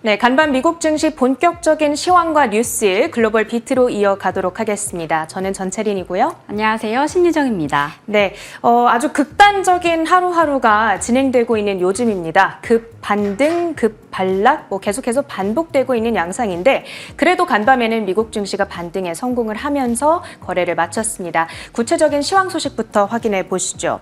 네, 간밤 미국 증시 본격적인 시황과 뉴스 글로벌 비트로 이어가도록 하겠습니다. 저는 전채린이고요. 안녕하세요. 신유정입니다. 네, 아주 극단적인 하루하루가 진행되고 있는 요즘입니다. 급 반등, 급 반락, 계속해서 반복되고 있는 양상인데 그래도 간밤에는 미국 증시가 반등에 성공을 하면서 거래를 마쳤습니다. 구체적인 시황 소식부터 확인해 보시죠.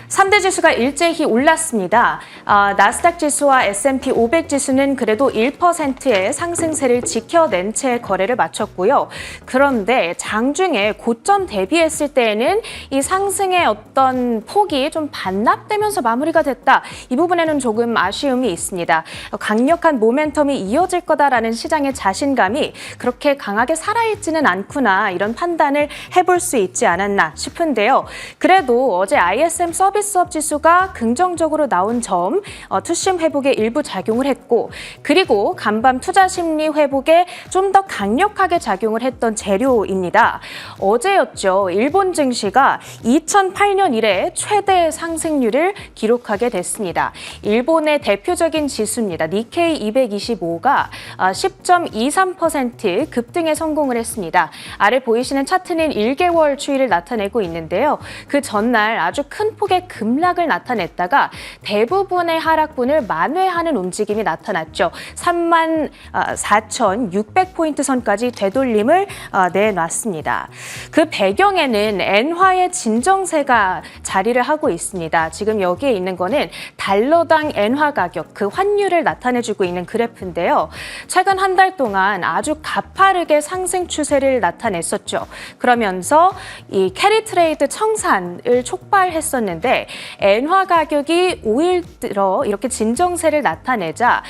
3대 지수가 일제히 올랐습니다. 나스닥 지수와 S&P 500 지수는 그래도 1%의 상승세를 지켜낸 채 거래를 마쳤고요. 그런데 장중에 고점 대비했을 때에는 이 상승의 어떤 폭이 좀 반납되면서 마무리가 됐다. 이 부분에는 조금 아쉬움이 있습니다. 강력한 모멘텀이 이어질 거다라는 시장의 자신감이 그렇게 강하게 살아있지는 않구나 이런 판단을 해볼 수 있지 않았나 싶은데요. 그래도 어제 ISM 서비스업 지수가 긍정적으로 나온 점 투심 회복에 일부 작용을 했고 그리고 간밤 투자 심리 회복에 좀 더 강력하게 작용을 했던 재료입니다. 어제였죠. 일본 증시가 2008년 이래 최대 상승률을 기록하게 됐습니다. 일본의 대표적인 지수입니다. 니케이 225가 10.23% 급등에 성공을 했습니다. 아래 보이시는 차트는 1개월 추이를 나타내고 있는데요. 그 전날 아주 큰 폭의 급락을 나타냈다가 대부분의 하락분을 만회하는 움직임이 나타났죠. 34,600포인트 선까지 되돌림을 내놨습니다. 그 배경에는 엔화의 진정세가 자리를 하고 있습니다. 지금 여기에 있는 거는 달러당 엔화 가격, 그 환율을 나타내주고 있는 그래프인데요. 최근 한 달 동안 아주 가파르게 상승 추세를 나타냈었죠. 그러면서 이 캐리 트레이드 청산을 촉발했었는데 엔화 가격이 5일 들어 이렇게 진정세를 나타내자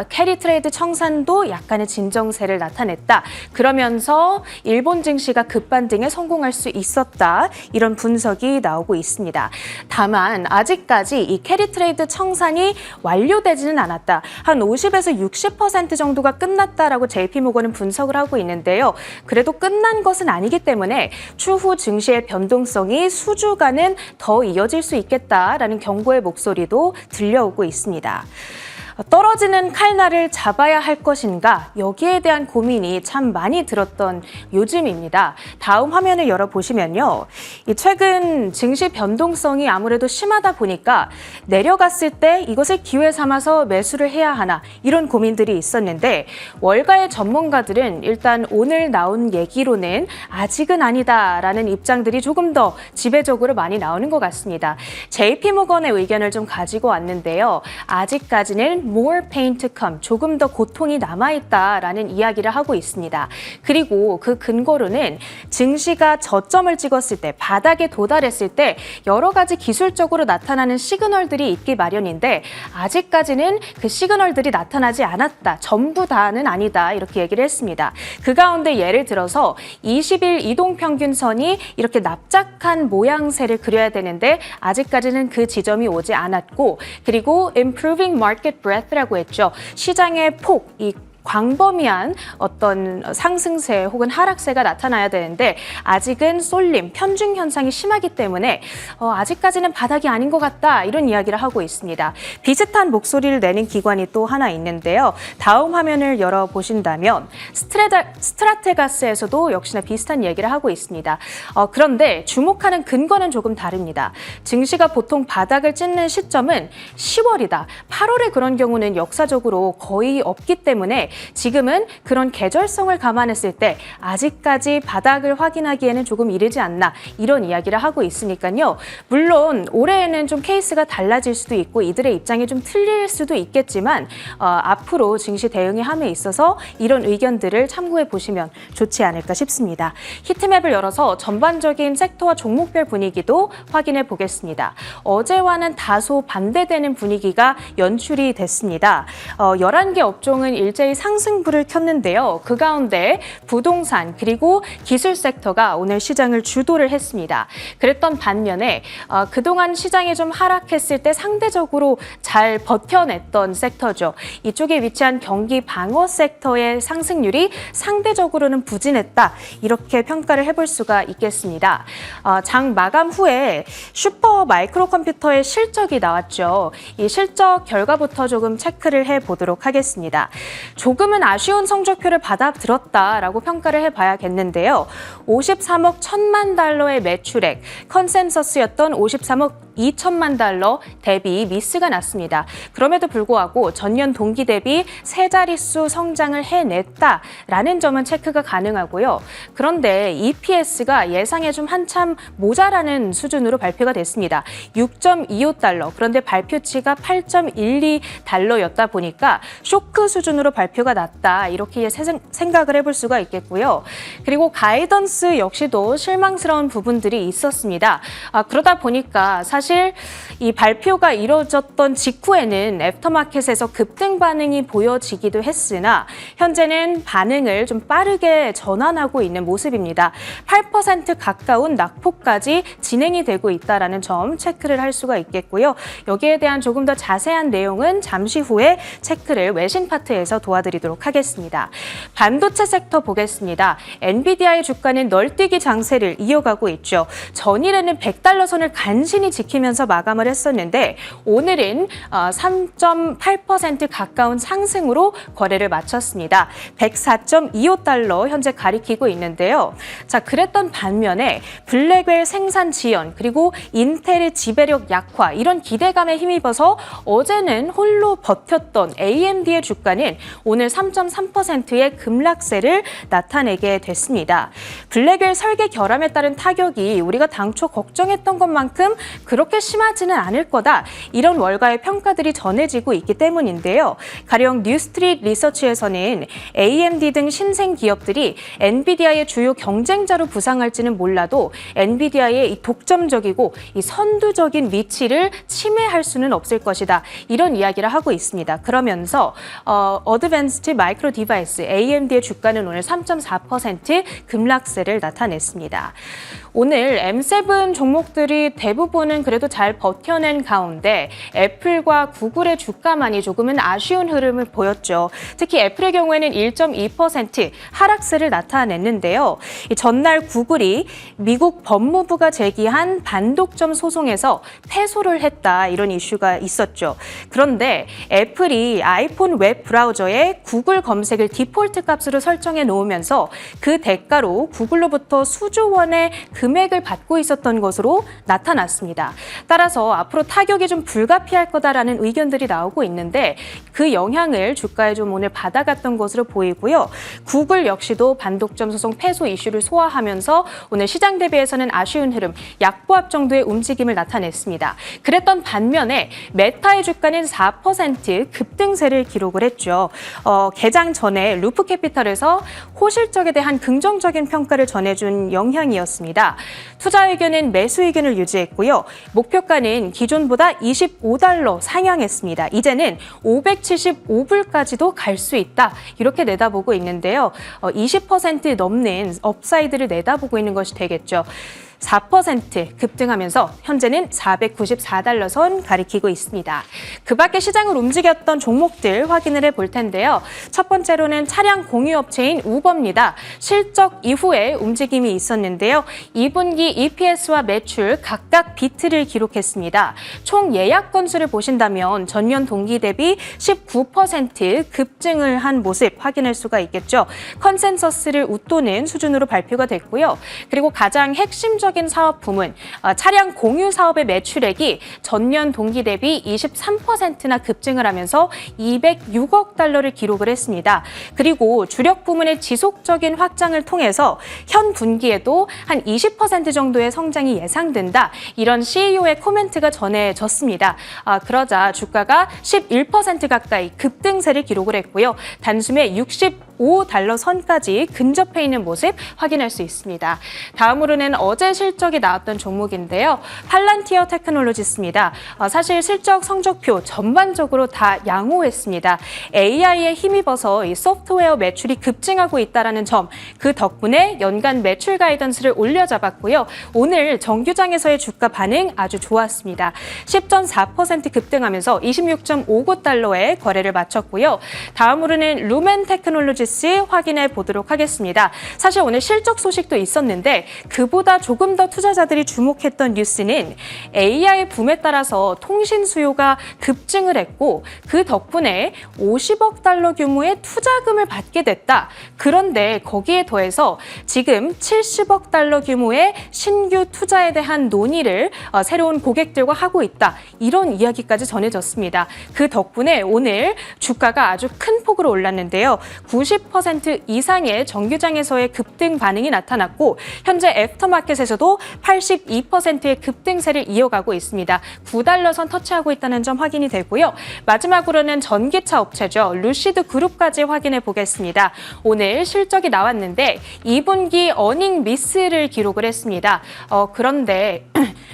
캐리 트레이드 청산도 약간의 진정세를 나타냈다. 그러면서 일본 증시가 급반등에 성공할 수 있었다. 이런 분석이 나오고 있습니다. 다만 아직까지 이 캐리 트레이드 청산이 완료되지는 않았다. 한 50에서 60% 정도가 끝났다라고 JP모건은 분석을 하고 있는데요. 그래도 끝난 것은 아니기 때문에 추후 증시의 변동성이 수주간은 더 이어질 수 있겠다라는 경고의 목소리도 들려오고 있습니다. 떨어지는 칼날을 잡아야 할 것인가 여기에 대한 고민이 참 많이 들었던 요즘입니다. 다음 화면을 열어보시면요. 최근 증시 변동성이 아무래도 심하다 보니까 내려갔을 때 이것을 기회 삼아서 매수를 해야 하나 이런 고민들이 있었는데 월가의 전문가들은 일단 오늘 나온 얘기로는 아직은 아니다라는 입장들이 조금 더 지배적으로 많이 나오는 것 같습니다. JP모건의 의견을 좀 가지고 왔는데요. 아직까지는 more pain to come, 조금 더 고통이 남아있다라는 이야기를 하고 있습니다. 그리고 그 근거로는 증시가 저점을 찍었을 때, 바닥에 도달했을 때 여러 가지 기술적으로 나타나는 시그널들이 있기 마련인데 아직까지는 그 시그널들이 나타나지 않았다. 전부 다는 아니다. 이렇게 얘기를 했습니다. 그 가운데 예를 들어서 20일 이동평균선이 이렇게 납작한 모양새를 그려야 되는데 아직까지는 그 지점이 오지 않았고 그리고 improving market breadth 라고 했죠. 시장의 폭, 이 광범위한 어떤 상승세 혹은 하락세가 나타나야 되는데 아직은 쏠림, 편중 현상이 심하기 때문에 아직까지는 바닥이 아닌 것 같다 이런 이야기를 하고 있습니다. 비슷한 목소리를 내는 기관이 또 하나 있는데요. 다음 화면을 열어보신다면 스트라테가스에서도 역시나 비슷한 얘기를 하고 있습니다. 그런데 주목하는 근거는 조금 다릅니다. 증시가 보통 바닥을 찍는 시점은 10월이다. 8월에 그런 경우는 역사적으로 거의 없기 때문에 지금은 그런 계절성을 감안했을 때 아직까지 바닥을 확인하기에는 조금 이르지 않나 이런 이야기를 하고 있으니까요. 물론 올해에는 좀 케이스가 달라질 수도 있고 이들의 입장이 좀 틀릴 수도 있겠지만 앞으로 증시 대응의 함에 있어서 이런 의견들을 참고해 보시면 좋지 않을까 싶습니다. 히트맵을 열어서 전반적인 섹터와 종목별 분위기도 확인해 보겠습니다. 어제와는 다소 반대되는 분위기가 연출이 됐습니다. 11개 업종은 일제히 상승불을 켰는데요. 그 가운데 부동산 그리고 기술 섹터가 오늘 시장을 주도를 했습니다. 그랬던 반면에 그동안 시장이 좀 하락했을 때 상대적으로 잘 버텨냈던 섹터죠. 이쪽에 위치한 경기 방어 섹터의 상승률이 상대적으로는 부진했다. 이렇게 평가를 해볼 수가 있겠습니다. 장 마감 후에 슈퍼 마이크로 컴퓨터의 실적이 나왔죠. 이 실적 결과부터 조금 체크를 해보도록 하겠습니다. 조금은 아쉬운 성적표를 받아들었다라고 평가를 해봐야겠는데요. 53억 1천만 달러의 매출액, 컨센서스였던 53억 2천만 달러 대비 미스가 났습니다. 그럼에도 불구하고 전년 동기 대비 세 자릿수 성장을 해냈다라는 점은 체크가 가능하고요. 그런데 EPS가 예상에 좀 한참 모자라는 수준으로 발표가 됐습니다. 6.25달러, 그런데 발표치가 8.12달러였다 보니까 쇼크 수준으로 발표가 났다. 이렇게 생각을 해볼 수가 있겠고요. 그리고 가이던스 역시도 실망스러운 부분들이 있었습니다. 그러다 보니까 사실 이 발표가 이루어졌던 직후에는 애프터마켓에서 급등 반응이 보여지기도 했으나 현재는 반응을 좀 빠르게 전환하고 있는 모습입니다. 8% 가까운 낙폭까지 진행이 되고 있다는 점 체크를 할 수가 있겠고요. 여기에 대한 조금 더 자세한 내용은 잠시 후에 체크를 외신 파트에서 도와드리도록 하겠습니다. 반도체 섹터 보겠습니다. 엔비디아의 주가는 널뛰기 장세를 이어가고 있죠. 전일에는 100달러 선을 간신히 지키면서 마감을 했었는데 오늘은 3.8% 가까운 상승으로 거래를 마쳤습니다. 104.25달러 현재 가리키고 있는데요. 자, 그랬던 반면에 블랙웰 생산 지연 그리고 인텔의 지배력 약화 이런 기대감에 힘입어서 어제는 홀로 버텼던 AMD의 주가는 오늘 3.3%의 급락세를 나타내게 됐습니다. 블랙웰 설계 결함에 따른 타격이 우리가 당초 걱정했던 것만큼 그렇게 심하지는 않을 거다. 이런 월가의 평가들이 전해지고 있기 때문인데요. 가령 뉴스트리트 리서치에서는 AMD 등 신생 기업들이 엔비디아의 주요 경쟁자로 부상할지는 몰라도 엔비디아의 이 독점적이고 이 선두적인 위치를 침해할 수는 없을 것이다. 이런 이야기를 하고 있습니다. 그러면서 어드밴스드 마이크로 디바이스 AMD의 주가는 오늘 3.4% 급락세를 나타냈습니다. 오늘 M7 종목들이 대부분은 그래도 잘 버텨낸 가운데 애플과 구글의 주가만이 조금은 아쉬운 흐름을 보였죠. 특히 애플의 경우에는 1.2% 하락세를 나타냈는데요. 전날 구글이 미국 법무부가 제기한 반독점 소송에서 패소를 했다 이런 이슈가 있었죠. 그런데 애플이 아이폰 웹 브라우저에 구글 검색을 디폴트 값으로 설정해 놓으면서 그 대가로 구글로부터 수조 원의 금액을 받고 있었던 것으로 나타났습니다. 따라서 앞으로 타격이 좀 불가피할 거다라는 의견들이 나오고 있는데 그 영향을 주가에 좀 오늘 받아갔던 것으로 보이고요. 구글 역시도 반독점 소송 패소 이슈를 소화하면서 오늘 시장 대비해서는 아쉬운 흐름, 약보합 정도의 움직임을 나타냈습니다. 그랬던 반면에 메타의 주가는 4% 급등세를 기록을 했죠. 개장 전에 루프캐피털에서 호실적에 대한 긍정적인 평가를 전해준 영향이었습니다. 투자 의견은 매수 의견을 유지했고요. 목표가는 기존보다 25달러 상향했습니다. 이제는 575불까지도 갈 수 있다. 이렇게 내다보고 있는데요. 20% 넘는 업사이드를 내다보고 있는 것이 되겠죠. 4% 급등하면서 현재는 494달러 선 가리키고 있습니다. 그 밖에 시장을 움직였던 종목들 확인을 해볼 텐데요. 첫 번째로는 차량 공유업체인 우버입니다. 실적 이후에 움직임이 있었는데요. 2분기 EPS와 매출 각각 비트를 기록했습니다. 총 예약 건수를 보신다면 전년 동기 대비 19% 급증을 한 모습 확인할 수가 있겠죠. 컨센서스를 웃도는 수준으로 발표가 됐고요. 그리고 가장 핵심적인 사업 부문, 차량 공유 사업의 매출액이 전년 동기 대비 23%나 급증을 하면서 206억 달러를 기록을 했습니다. 그리고 주력 부문의 지속적인 확장을 통해서 현 분기에도 한 20% 정도의 성장이 예상된다. 이런 CEO의 코멘트가 전해졌습니다. 그러자 주가가 11% 가까이 급등세를 기록을 했고요. 단숨에 65달러 선까지 근접해 있는 모습 확인할 수 있습니다. 다음으로는 어제 실적이 나왔던 종목인데요. 팔란티어 테크놀로지스입니다. 사실 실적 성적표 전반적으로 다 양호했습니다. AI에 힘입어서 이 소프트웨어 매출이 급증하고 있다는 점, 그 덕분에 연간 매출 가이던스를 올려잡았고요. 오늘 정규장에서의 주가 반응 아주 좋았습니다. 10.4% 급등하면서 26.59달러에 거래를 마쳤고요. 다음으로는 루멘 테크놀로지스 확인해 보도록 하겠습니다. 사실 오늘 실적 소식도 있었는데 그보다 조금 더 투자자들이 주목했던 뉴스는 AI 붐에 따라서 통신 수요가 급증을 했고 그 덕분에 50억 달러 규모의 투자금을 받게 됐다. 그런데 거기에 더해서 지금 70억 달러 규모의 신규 투자에 대한 논의를 새로운 고객들과 하고 있다. 이런 이야기까지 전해졌습니다. 그 덕분에 오늘 주가가 아주 큰 폭으로 올랐는데요. 90% 이상의 정규장에서의 급등 반응이 나타났고 현재 애프터마켓에서도 82%의 급등세를 이어가고 있습니다. 9달러 선 터치하고 있다는 점 확인이 되고요. 마지막으로는 전기차 업체죠. 루시드 그룹까지 확인해 보겠습니다. 오늘 실적이 나왔는데 2분기 어닝 미스를 기록을 했습니다. 그런데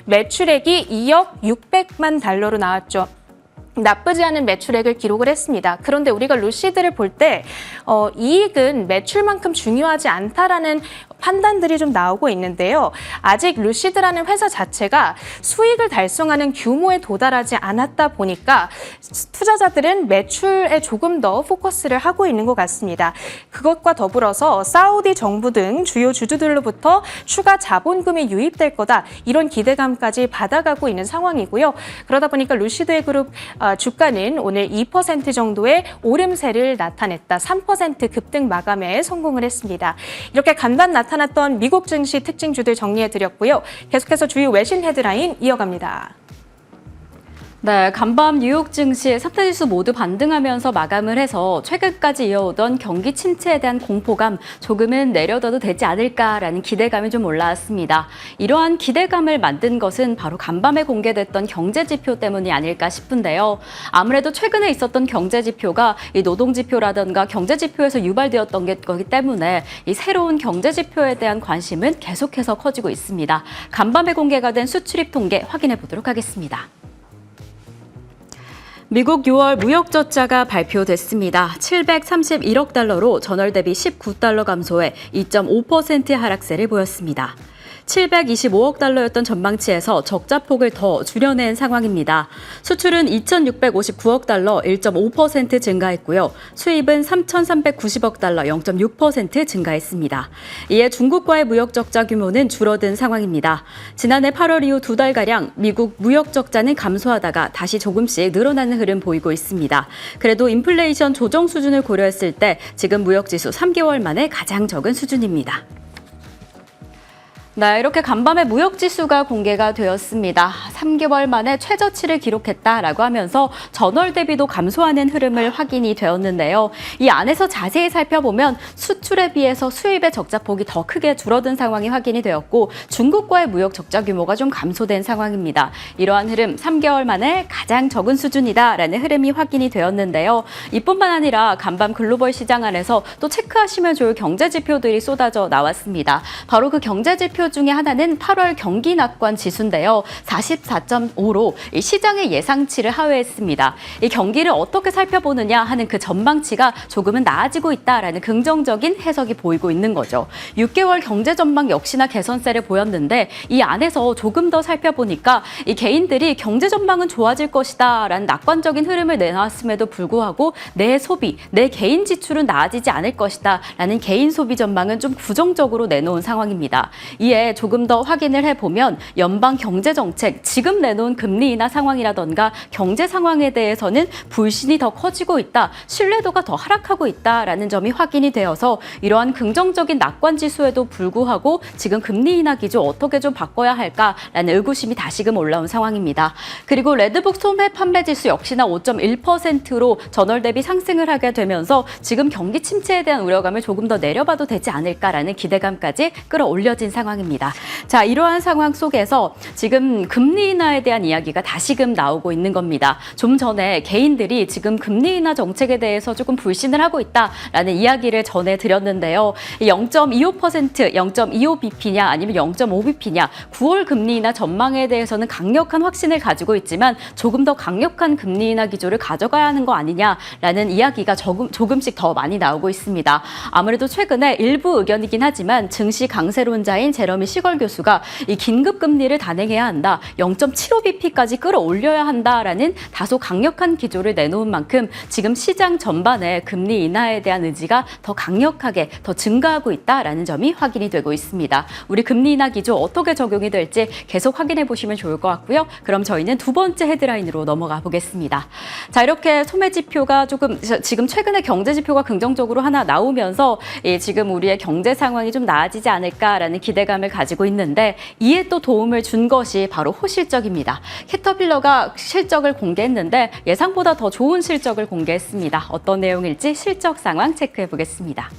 매출액이 2억 600만 달러로 나왔죠. 나쁘지 않은 매출액을 기록을 했습니다. 그런데 우리가 루시드를 볼 때 이익은 매출만큼 중요하지 않다라는 판단들이 좀 나오고 있는데요. 아직 루시드라는 회사 자체가 수익을 달성하는 규모에 도달하지 않았다 보니까 투자자들은 매출에 조금 더 포커스를 하고 있는 것 같습니다. 그것과 더불어서 사우디 정부 등 주요 주주들로부터 추가 자본금이 유입될 거다. 이런 기대감까지 받아가고 있는 상황이고요. 그러다 보니까 루시드의 그룹 주가는 오늘 2% 정도의 오름세를 나타냈다. 3% 급등 마감에 성공을 했습니다. 이렇게 간밤 나타났던 미국 증시 특징주들 정리해드렸고요. 계속해서 주요 외신 헤드라인 이어갑니다. 네, 간밤 뉴욕 증시 3대 지수 모두 반등하면서 마감을 해서 최근까지 이어오던 경기 침체에 대한 공포감 조금은 내려둬도 되지 않을까라는 기대감이 좀 올라왔습니다. 이러한 기대감을 만든 것은 바로 간밤에 공개됐던 경제지표 때문이 아닐까 싶은데요. 아무래도 최근에 있었던 경제지표가 이 노동지표라든가 경제지표에서 유발되었던 거기 때문에 이 새로운 경제지표에 대한 관심은 계속해서 커지고 있습니다. 간밤에 공개가 된 수출입 통계 확인해 보도록 하겠습니다. 미국 6월 무역저자가 발표됐습니다. 731억 달러로 전월 대비 19달러 감소해 2.5% 하락세를 보였습니다. 725억 달러였던 전망치에서 적자폭을 더 줄여낸 상황입니다. 수출은 2,659억 달러 1.5% 증가했고요. 수입은 3,390억 달러 0.6% 증가했습니다. 이에 중국과의 무역 적자 규모는 줄어든 상황입니다. 지난해 8월 이후 2달가량 미국 무역 적자는 감소하다가 다시 조금씩 늘어나는 흐름 보이고 있습니다. 그래도 인플레이션 조정 수준을 고려했을 때 지금 무역지수 3개월 만에 가장 적은 수준입니다. 네, 이렇게 간밤에 무역지수가 공개가 되었습니다. 3개월 만에 최저치를 기록했다라고 하면서 전월 대비도 감소하는 흐름을 확인이 되었는데요. 이 안에서 자세히 살펴보면 수출에 비해서 수입의 적자폭이 더 크게 줄어든 상황이 확인이 되었고 중국과의 무역 적자 규모가 좀 감소된 상황입니다. 이러한 흐름 3개월 만에 가장 적은 수준이다라는 흐름이 확인이 되었는데요. 이뿐만 아니라 간밤 글로벌 시장 안에서 또 체크하시면 좋을 경제지표들이 쏟아져 나왔습니다. 바로 그 경제지표 중에 하나는 8월 경기 낙관 지수인데요. 44.5로 시장의 예상치를 하회했습니다. 이 경기를 어떻게 살펴보느냐 하는 그 전망치가 조금은 나아지고 있다라는 긍정적인 해석이 보이고 있는 거죠. 6개월 경제 전망 역시나 개선세를 보였는데 이 안에서 조금 더 살펴보니까 이 개인들이 경제 전망은 좋아질 것이다라는 낙관적인 흐름을 내놨음에도 불구하고 내 소비, 내 개인 지출은 나아지지 않을 것이다라는 개인 소비 전망은 좀 부정적으로 내놓은 상황입니다. 이에 조금 더 확인을 해보면 연방 경제정책, 지금 내놓은 금리 인하 상황이라던가 경제 상황에 대해서는 불신이 더 커지고 있다, 신뢰도가 더 하락하고 있다라는 점이 확인이 되어서 이러한 긍정적인 낙관 지수에도 불구하고 지금 금리 인하 기조 어떻게 좀 바꿔야 할까라는 의구심이 다시금 올라온 상황입니다. 그리고 레드북 소매 판매 지수 역시나 5.1%로 전월 대비 상승을 하게 되면서 지금 경기 침체에 대한 우려감을 조금 더 내려봐도 되지 않을까라는 기대감까지 끌어올려진 상황입니다. 상황입니다. 자, 이러한 상황 속에서 지금 금리 인하에 대한 이야기가 다시금 나오고 있는 겁니다. 좀 전에 개인들이 지금 금리 인하 정책에 대해서 조금 불신을 하고 있다라는 이야기를 전해드렸는데요. 0.25%, 0.25bp냐 아니면 0.5bp냐 9월 금리 인하 전망에 대해서는 강력한 확신을 가지고 있지만 조금 더 강력한 금리 인하 기조를 가져가야 하는 거 아니냐라는 이야기가 조금씩 더 많이 나오고 있습니다. 아무래도 최근에 일부 의견이긴 하지만 증시 강세론자인 제러미 시걸 교수가 이 긴급 금리를 단행해야 한다, 0.75bp까지 끌어올려야 한다라는 다소 강력한 기조를 내놓은 만큼 지금 시장 전반에 금리 인하에 대한 의지가 더 강력하게 더 증가하고 있다라는 점이 확인이 되고 있습니다. 우리 금리 인하 기조 어떻게 적용이 될지 계속 확인해 보시면 좋을 것 같고요. 그럼 저희는 두 번째 헤드라인으로 넘어가 보겠습니다. 자, 이렇게 소매 지표가 조금 지금 최근에 경제 지표가 긍정적으로 하나 나오면서 지금 우리의 경제 상황이 좀 나아지지 않을까라는 기대감을 가지고 있는데 이에 또 도움을 준 것이 바로 호실적입니다. 캐터필러가 실적을 공개했는데 예상보다 더 좋은 실적을 공개했습니다. 어떤 내용일지 실적 상황 체크해 보겠습니다.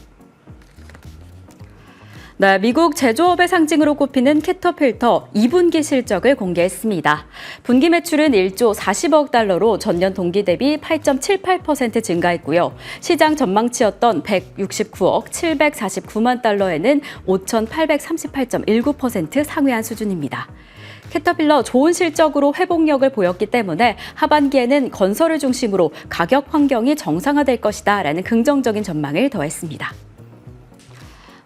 네, 미국 제조업의 상징으로 꼽히는 캐터필러 2분기 실적을 공개했습니다. 분기 매출은 1조 40억 달러로 전년 동기 대비 8.78% 증가했고요. 시장 전망치였던 169억 749만 달러에는 5,838.19% 상회한 수준입니다. 캐터필러 좋은 실적으로 회복력을 보였기 때문에 하반기에는 건설을 중심으로 가격 환경이 정상화될 것이다라는 긍정적인 전망을 더했습니다.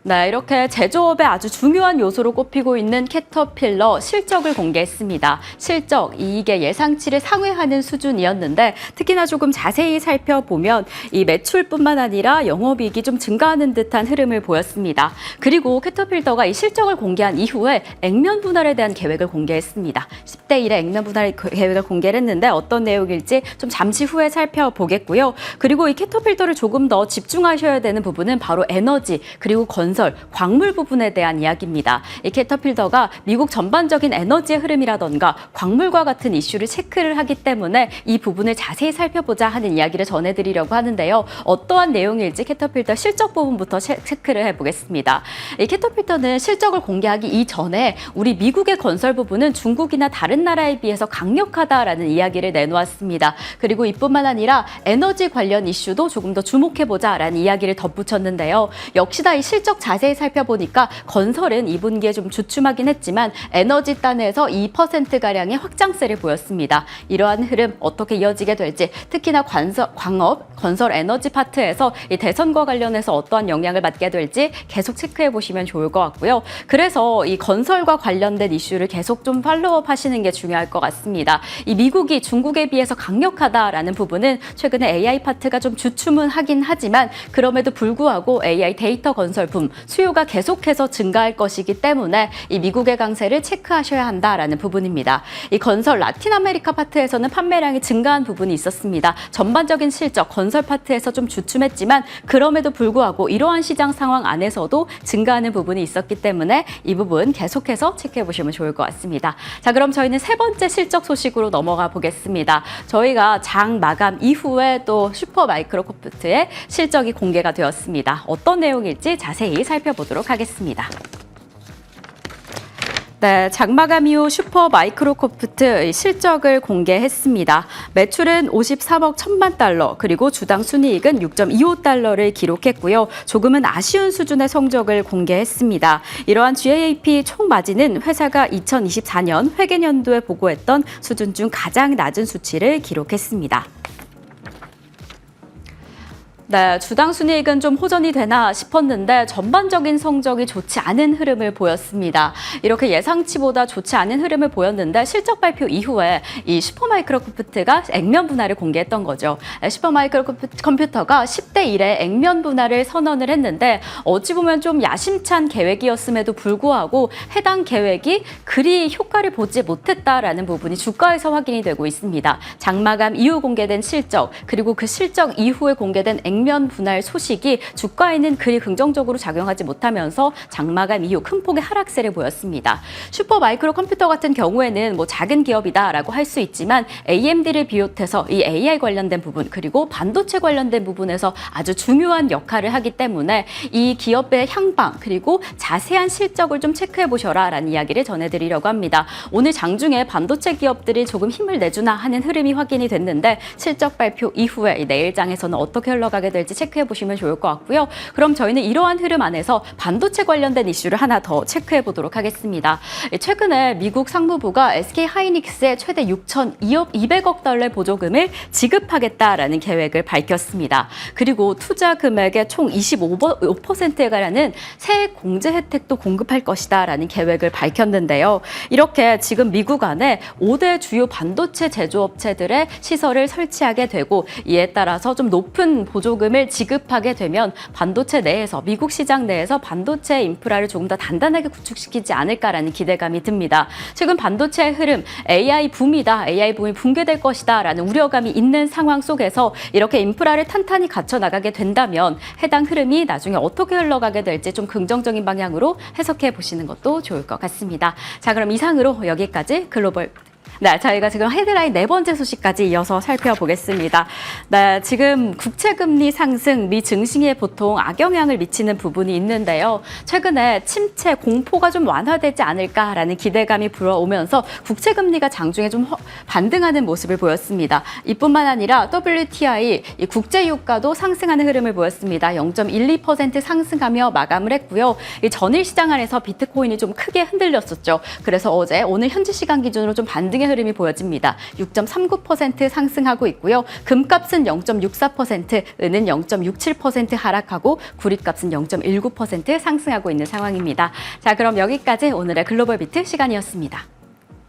네, 이렇게 제조업의 아주 중요한 요소로 꼽히고 있는 캐터필러 실적을 공개했습니다. 실적, 이익의 예상치를 상회하는 수준이었는데 특히나 조금 자세히 살펴보면 이 매출뿐만 아니라 영업이익이 좀 증가하는 듯한 흐름을 보였습니다. 그리고 캐터필러가 이 실적을 공개한 이후에 액면 분할에 대한 계획을 공개했습니다. 10대 1의 액면 분할 계획을 공개를 했는데 어떤 내용일지 좀 잠시 후에 살펴보겠고요. 그리고 이 캐터필러를 조금 더 집중하셔야 되는 부분은 바로 에너지 그리고 건설, 광물 부분에 대한 이야기입니다. 이 캐터필러가 미국 전반적인 에너지의 흐름이라던가 광물과 같은 이슈를 체크를 하기 때문에 이 부분을 자세히 살펴보자 하는 이야기를 전해드리려고 하는데요. 어떠한 내용일지 캐터필러 실적 부분부터 체크를 해보겠습니다. 이 캐터필러는 실적을 공개하기 이전에 우리 미국의 건설 부분은 중국이나 다른 나라에 비해서 강력하다라는 이야기를 내놓았습니다. 그리고 이뿐만 아니라 에너지 관련 이슈도 조금 더 주목해보자라는 이야기를 덧붙였는데요. 역시나 이 실적 자세히 살펴보니까 건설은 2분기에 좀 주춤하긴 했지만 에너지 단에서 2%가량의 확장세를 보였습니다. 이러한 흐름 어떻게 이어지게 될지 특히나 광업, 건설 에너지 파트에서 이 대선과 관련해서 어떠한 영향을 받게 될지 계속 체크해 보시면 좋을 것 같고요. 그래서 이 건설과 관련된 이슈를 계속 좀 팔로우업 하시는 게 중요할 것 같습니다. 이 미국이 중국에 비해서 강력하다라는 부분은 최근에 AI 파트가 좀 주춤은 하긴 하지만 그럼에도 불구하고 AI 데이터 건설품 수요가 계속해서 증가할 것이기 때문에 이 미국의 강세를 체크하셔야 한다라는 부분입니다. 이 건설 라틴 아메리카 파트에서는 판매량이 증가한 부분이 있었습니다. 전반적인 실적 건설 파트에서 좀 주춤했지만 그럼에도 불구하고 이러한 시장 상황 안에서도 증가하는 부분이 있었기 때문에 이 부분 계속해서 체크해 보시면 좋을 것 같습니다. 자, 그럼 저희는 세 번째 실적 소식으로 넘어가 보겠습니다. 저희가 장 마감 이후에 또 슈퍼마이크로소프트의 실적이 공개가 되었습니다. 어떤 내용일지 자세히 살펴보도록 하겠습니다. 네, 장마감 이후 슈퍼마이크로소프트 실적을 공개했습니다. 매출은 53억 1천만 달러, 그리고 주당 순이익은 6.25달러를 기록했고요. 조금은 아쉬운 수준의 성적을 공개했습니다. 이러한 GAAP 총 마진은 회사가 2024년 회계연도에 보고했던 수준 중 가장 낮은 수치를 기록했습니다. 네, 주당 순이익은 좀 호전이 되나 싶었는데 전반적인 성적이 좋지 않은 흐름을 보였습니다. 이렇게 예상치보다 좋지 않은 흐름을 보였는데 실적 발표 이후에 이 슈퍼마이크로컴퓨터가 액면 분할을 공개했던 거죠. 슈퍼마이크로컴퓨터가 10대 1의 액면 분할을 선언을 했는데 어찌 보면 좀 야심찬 계획이었음에도 불구하고 해당 계획이 그리 효과를 보지 못했다라는 부분이 주가에서 확인이 되고 있습니다. 장마감 이후 공개된 실적, 그리고 그 실적 이후에 공개된 액면 국면 분할 소식이 주가에는 그리 긍정적으로 작용하지 못하면서 장마감 이후 큰 폭의 하락세를 보였습니다. 슈퍼 마이크로 컴퓨터 같은 경우에는 작은 기업이다라고 할 수 있지만 AMD를 비롯해서 이 AI 관련된 부분 그리고 반도체 관련된 부분에서 아주 중요한 역할을 하기 때문에 이 기업의 향방 그리고 자세한 실적을 좀 체크해 보셔라라는 이야기를 전해드리려고 합니다. 오늘 장중에 반도체 기업들이 조금 힘을 내주나 하는 흐름이 확인이 됐는데 실적 발표 이후에 내일장에서는 어떻게 흘러가게 될지 체크해 보시면 좋을 것 같고요. 그럼 저희는 이러한 흐름 안에서 반도체 관련된 이슈를 하나 더 체크해 보도록 하겠습니다. 최근에 미국 상무부가 SK 하이닉스에 최대 6,200억 달러의 보조금을 지급하겠다라는 계획을 밝혔습니다. 그리고 투자 금액의 총 25%에 가량은 세액 공제 혜택도 공급할 것이다라는 계획을 밝혔는데요. 이렇게 지금 미국 안에 5대 주요 반도체 제조업체들의 시설을 설치하게 되고 이에 따라서 좀 높은 보조금을 지급하게 되면 반도체 내에서 미국 시장 내에서 반도체 인프라를 조금 더 단단하게 구축시키지 않을까라는 기대감이 듭니다. 최근 반도체의 흐름 AI 붐이다. AI 붐이 붕괴될 것이다 라는 우려감이 있는 상황 속에서 이렇게 인프라를 탄탄히 갖춰 나가게 된다면 해당 흐름이 나중에 어떻게 흘러가게 될지 좀 긍정적인 방향으로 해석해 보시는 것도 좋을 것 같습니다. 자, 그럼 이상으로 여기까지 글로벌 저희가 지금 헤드라인 4번째 소식까지 이어서 살펴보겠습니다. 지금 국채금리 상승, 미 증시에 보통 악영향을 미치는 부분이 있는데요. 최근에 침체 공포가 좀 완화되지 않을까라는 기대감이 불어오면서 국채금리가 장중에 좀 반등하는 모습을 보였습니다. 이뿐만 아니라 WTI, 국제유가도 상승하는 흐름을 보였습니다. 0.12% 상승하며 마감을 했고요. 이 전일 시장 안에서 비트코인이 좀 크게 흔들렸었죠. 그래서 오늘 현지 시간 기준으로 좀 반등의 흐름이 보여집니다. 6.39% 상승하고 있고요. 금값은 0.64%, 은은 0.67% 하락하고 구릿값은 0.19% 상승하고 있는 상황입니다. 자, 그럼 여기까지 오늘의 글로벌 비트 시간이었습니다.